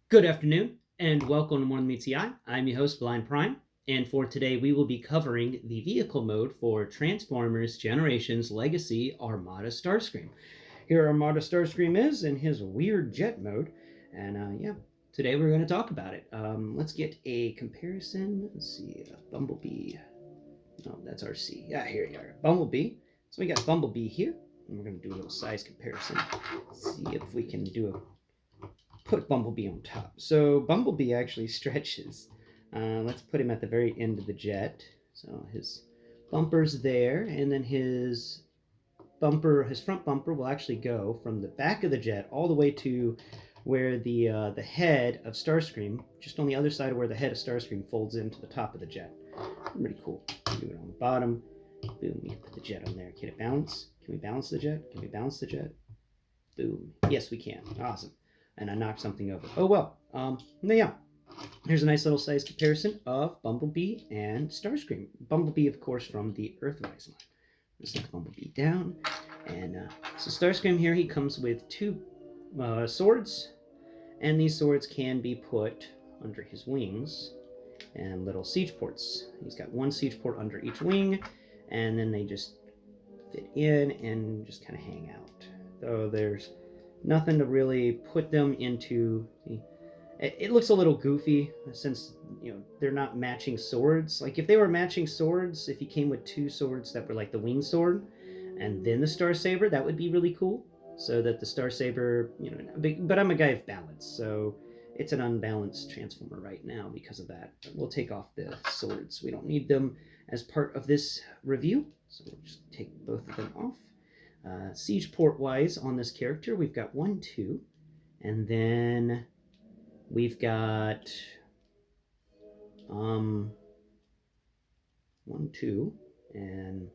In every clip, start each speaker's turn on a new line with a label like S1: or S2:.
S1: Good afternoon, and welcome to More Than Meets the Eye. I'm your host, Blind Prime, and for today we will be covering the vehicle mode for Transformers Generations Legacy Armada Starscream. Here Armada Starscream is in his weird jet mode, and yeah, today we're going to talk about it. Let's get a comparison. Let's see, Bumblebee. No, that's RC. Yeah, here you are. Bumblebee. So we got Bumblebee here, and we're going to do a little size comparison. See if we can do a put Bumblebee on top. So Bumblebee actually stretches. Let's put him at the very end of the jet. So his bumper's there, and then his front bumper will actually go from the back of the jet all the way to where the head of Starscream, just on the other side of where the head of Starscream folds into the top of the jet. Pretty cool. Do it on the bottom. Boom. We can put the jet on there. Can it bounce? Can we balance the jet? Can we balance the jet? Boom. Yes, we can. Awesome. And I knocked something over. Oh well. Yeah. Here's a nice little size comparison of Bumblebee and Starscream. Bumblebee, of course, from the Earthrise line. Let's set Bumblebee down. And so Starscream here, he comes with two swords. And these swords can be put under his wings and little siege ports. He's got one siege port under each wing. And then they just fit in and just kind of hang out. So there's nothing to really put them into. It looks a little goofy since they're not matching swords. Like if they were matching swords, if he came with two swords that were like the wing sword and then the Star Saber, that would be really cool. So that the Star Saber, but I'm a guy of balance, so it's an unbalanced transformer right now because of that. But we'll take off the swords. We don't need them as part of this review, so we'll just take both of them off. Siege port wise on this character, we've got 1, 2, and then we've got 1, 2, and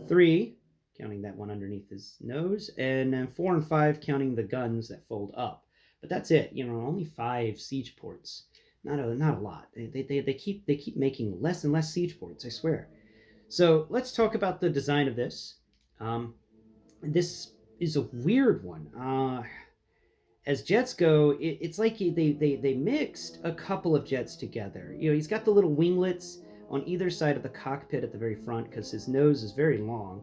S1: 3, counting that one underneath his nose, and then 4 and 5 counting the guns that fold up. But that's it. Only 5 siege ports. Not a lot. They keep making less and less siege ports. I swear. So let's talk about the design of this. This is a weird one. As jets go, it's like they mixed a couple of jets together. He's got the little winglets on either side of the cockpit at the very front because his nose is very long.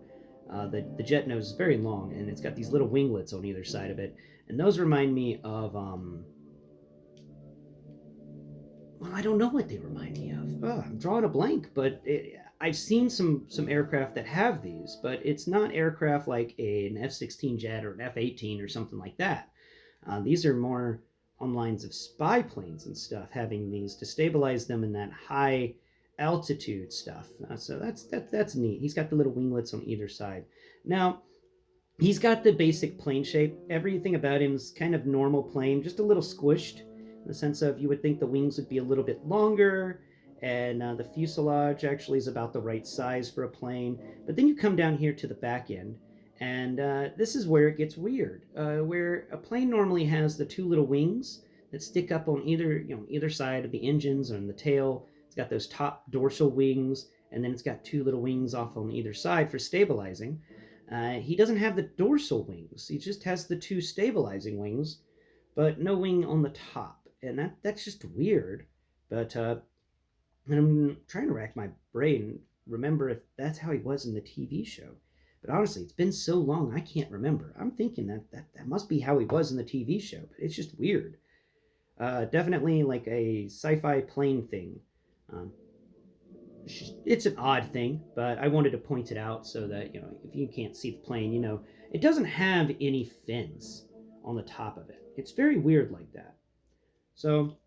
S1: The jet nose is very long, and it's got these little winglets on either side of it. And those remind me of, well, I don't know what they remind me of. Oh, I'm drawing a blank, but I've seen some aircraft that have these, but it's not aircraft like an F-16 jet or an F-18 or something like that. These are more on lines of spy planes and stuff, having these to stabilize them in that high altitude stuff. So that's neat. He's got the little winglets on either side. Now, he's got the basic plane shape. Everything about him is kind of normal plane, just a little squished in the sense of you would think the wings would be a little bit longer, and the fuselage actually is about the right size for a plane. But then you come down here to the back end, and this is where it gets weird. Where a plane normally has the two little wings that stick up on either side of the engines or in the tail. It's got those top dorsal wings, and then it's got two little wings off on either side for stabilizing. He doesn't have the dorsal wings. He just has the two stabilizing wings, but no wing on the top, and that's just weird. But and I'm trying to rack my brain, remember if that's how he was in the TV show. But honestly, it's been so long, I can't remember. I'm thinking that must be how he was in the TV show, but it's just weird. Definitely like a sci-fi plane thing. Um, it's an odd thing, but I wanted to point it out so that, if you can't see the plane, it doesn't have any fins on the top of it. It's very weird like that. So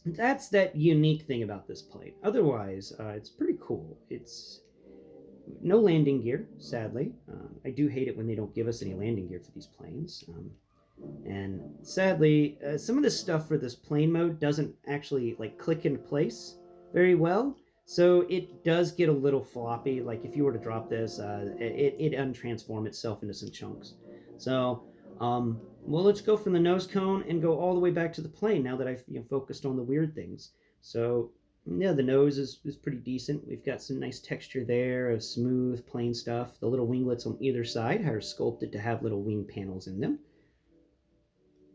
S1: that's that unique thing about this plane. Otherwise, it's pretty cool. It's no landing gear, sadly. I do hate it when they don't give us any landing gear for these planes. And sadly, some of the stuff for this plane mode doesn't actually like click into place very well. So it does get a little floppy. Like if you were to drop this, it untransform itself into some chunks. So, well, let's go from the nose cone and go all the way back to the plane now that I've focused on the weird things. So yeah, the nose is pretty decent. We've got some nice texture there of smooth, plain stuff. The little winglets on either side are sculpted to have little wing panels in them.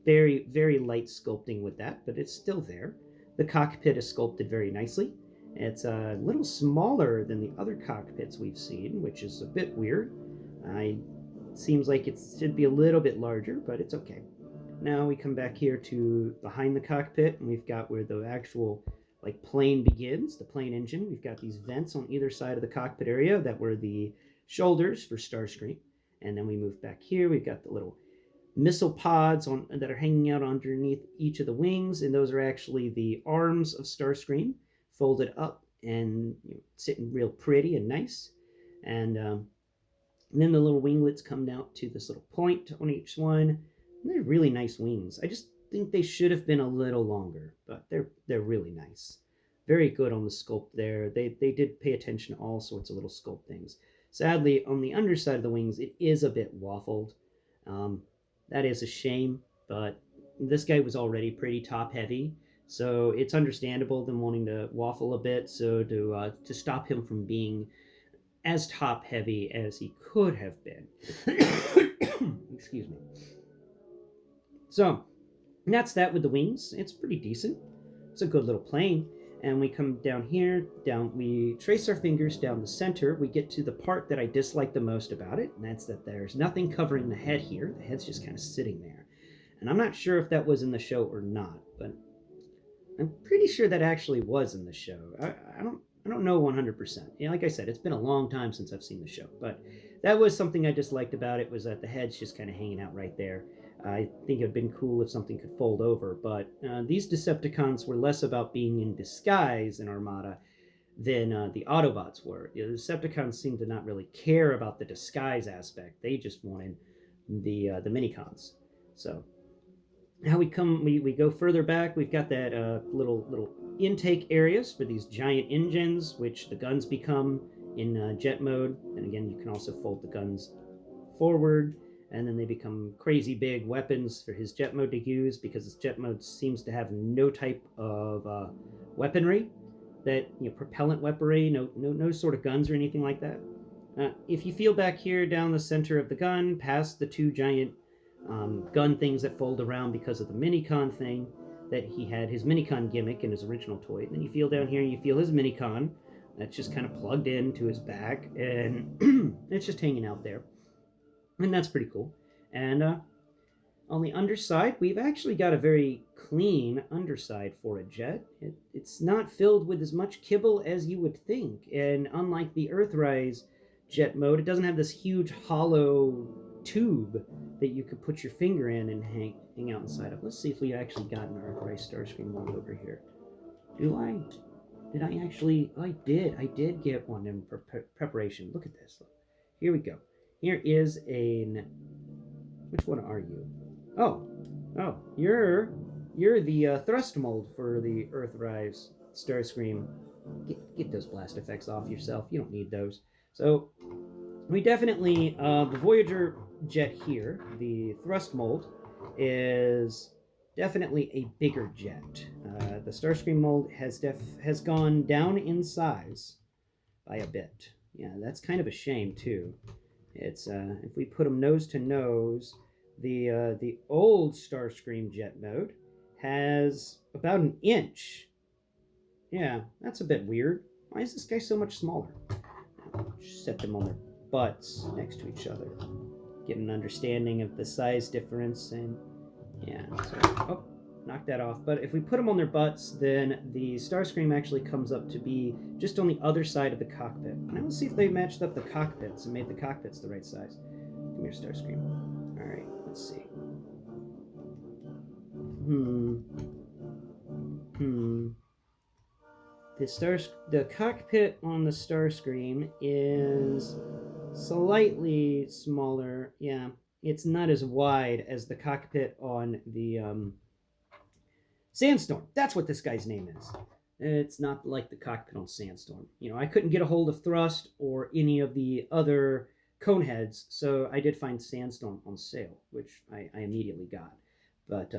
S1: very, very light sculpting with that, but it's still there. The cockpit is sculpted very nicely. It's a little smaller than the other cockpits we've seen, which is a bit weird. It seems like it should be a little bit larger, but it's okay. Now we come back here to behind the cockpit, and we've got where the actual like plane begins, the plane engine. We've got these vents on either side of the cockpit area that were the shoulders for Starscream. And then we move back here. We've got the little missile pods that are hanging out underneath each of the wings, and those are actually the arms of Starscream folded up and sitting real pretty and nice. And then the little winglets come out to this little point on each one. And they're really nice wings. I just think they should have been a little longer, but they're really nice. Very good on the sculpt there. They did pay attention to all sorts of little sculpt things. Sadly, on the underside of the wings, it is a bit waffled. That is a shame, but this guy was already pretty top heavy, so it's understandable them wanting to waffle a bit, so to stop him from being as top heavy as he could have been. Excuse me. So that's that with the wings. It's pretty decent. It's a good little plane. And we come down here, we trace our fingers down the center. We get to the part that I dislike the most about it, and that's that there's nothing covering the head here. The head's just kind of sitting there. And I'm not sure if that was in the show or not, but I'm pretty sure that actually was in the show. I don't know 100%. Like I said, it's been a long time since I've seen the show, but that was something I disliked about it, was that the head's just kind of hanging out right there. I think it would have been cool if something could fold over, but these Decepticons were less about being in disguise in Armada than the Autobots were. The Decepticons seemed to not really care about the disguise aspect. They just wanted the Minicons. So now we go further back. We've got that little intake areas for these giant engines, which the guns become in jet mode. And again, you can also fold the guns forward, and then they become crazy big weapons for his jet mode to use, because his jet mode seems to have no type of weaponry, that propellant weaponry, no sort of guns or anything like that. If you feel back here down the center of the gun, past the two giant gun things that fold around because of the Minicon thing, that he had his Minicon gimmick in his original toy. And then you feel down here, you feel his Minicon that's just kind of plugged into his back, and it's just hanging out there. And that's pretty cool. And on the underside, we've actually got a very clean underside for a jet. It's not filled with as much kibble as you would think. And unlike the Earthrise jet mode, it doesn't have this huge hollow tube that you could put your finger in and hang out inside of. Let's see if we actually got an Earthrise Starscream one over here. Did I actually? I did get one in preparation. Look at this. Look. Here we go. Here is which one are you? Oh, you're the thrust mold for the Earthrise Starscream. Get those blast effects off yourself. You don't need those. So we definitely the Voyager jet here, the thrust mold, is definitely a bigger jet. The Starscream mold has gone down in size by a bit. Yeah, that's kind of a shame too. It's if we put them nose to nose, the old Starscream jet mode has about an inch. Yeah, that's a bit weird. Why is this guy so much smaller? Just set them on their butts next to each other. Get an understanding of the size difference, and yeah. So, knock that off. But if we put them on their butts, then the Starscream actually comes up to be just on the other side of the cockpit. Now let's see if they matched up the cockpits and made the cockpits the right size. Come here, Starscream. All right, let's see. The cockpit on the Starscream is slightly smaller. Yeah, it's not as wide as the cockpit on the Sandstorm. That's what this guy's name is. It's not like the cockpit on Sandstorm. I couldn't get a hold of Thrust or any of the other Coneheads, so I did find Sandstorm on sale, which I immediately got. But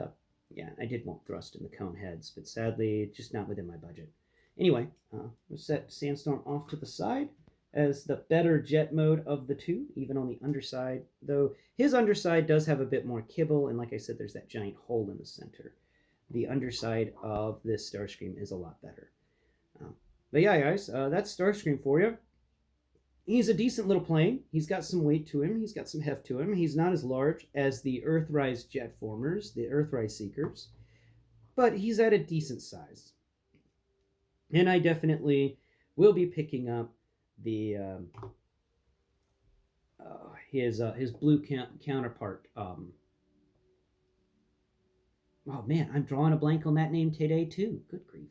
S1: yeah, I did want Thrust in the Coneheads, but sadly, just not within my budget. Anyway, we'll set Sandstorm off to the side. as the better jet mode of the two, even on the underside. Though his underside does have a bit more kibble, and like I said, there's that giant hole in the center. The underside of this Starscream is a lot better. Um, but yeah, guys, that's Starscream for you. He's a decent little plane. He's got some weight to him. He's got some heft to him. He's not as large as the Earthrise jet formers, the Earthrise Seekers, but he's at a decent size. And I definitely will be picking up the his blue counterpart. Oh man, I'm drawing a blank on that name today too. Good grief!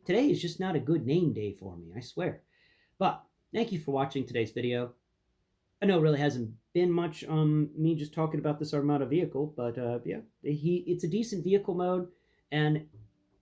S1: Today is just not a good name day for me, I swear. But thank you for watching today's video. I know it really hasn't been much me just talking about this Armada vehicle, but yeah, it's a decent vehicle mode, and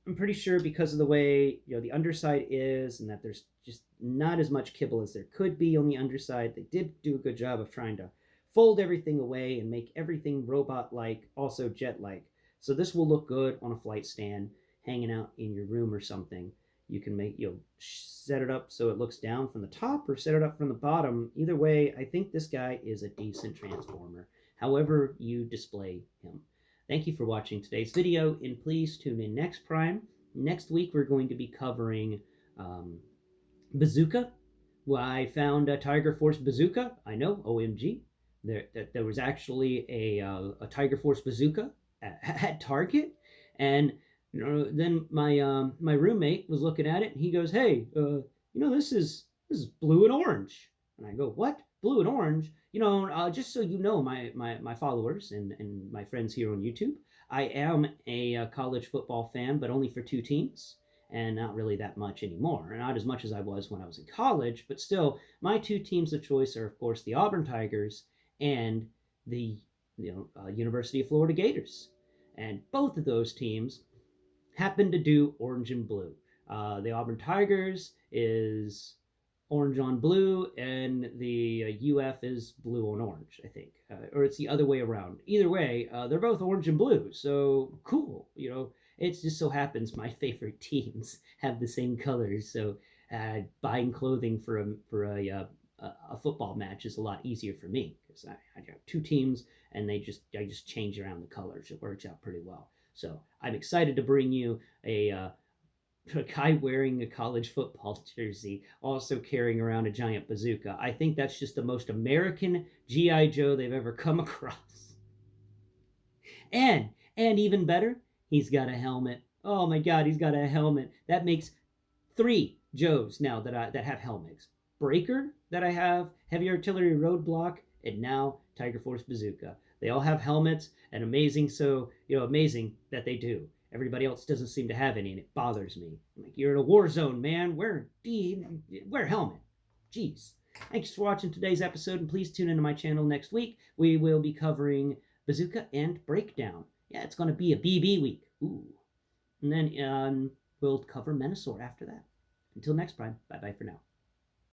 S1: I'm pretty sure because of the way the underside is, and that there's just not as much kibble as there could be on the underside. They did do a good job of trying to fold everything away and make everything robot-like, also jet-like. So this will look good on a flight stand, hanging out in your room or something. You can set it up so it looks down from the top or set it up from the bottom. Either way, I think this guy is a decent transformer, however you display him. Thank you for watching today's video, and please tune in next Prime. Next week, we're going to be covering Bazooka. Well, I found a Tiger Force Bazooka. I know, OMG. There was actually a Tiger Force Bazooka at Target, and then my roommate was looking at it, and he goes, "Hey, this is blue and orange." And I go, "What? Blue and orange?" Just so you know, my followers and my friends here on YouTube, I am a college football fan, but only for two teams, and not really that much anymore. Not as much as I was when I was in college, but still, my two teams of choice are, of course, the Auburn Tigers and the University of Florida Gators. And both of those teams happen to do orange and blue. The Auburn Tigers is orange on blue, and the UF is blue on orange, I think. Or it's the other way around. Either way, they're both orange and blue, so cool. It just so happens my favorite teams have the same colors, so buying clothing for a football match is a lot easier for me because I have two teams, and I just change around the colors. It works out pretty well. So I'm excited to bring you a guy wearing a college football jersey, also carrying around a giant bazooka. I think that's just the most American G.I. Joe they've ever come across. And even better, he's got a helmet. Oh my God, he's got a helmet. That makes 3 Joes now that have helmets. Breaker that I have, Heavy Artillery Roadblock, and now Tiger Force Bazooka. They all have helmets, and amazing that they do. Everybody else doesn't seem to have any, and it bothers me. I'm like, you're in a war zone, man. Wear a helmet. Jeez. Thanks for watching today's episode, and please tune into my channel next week. We will be covering Bazooka and Breakdown. Yeah, it's going to be a BB week. Ooh. And then we'll cover Menasor after that. Until next time, bye-bye for now.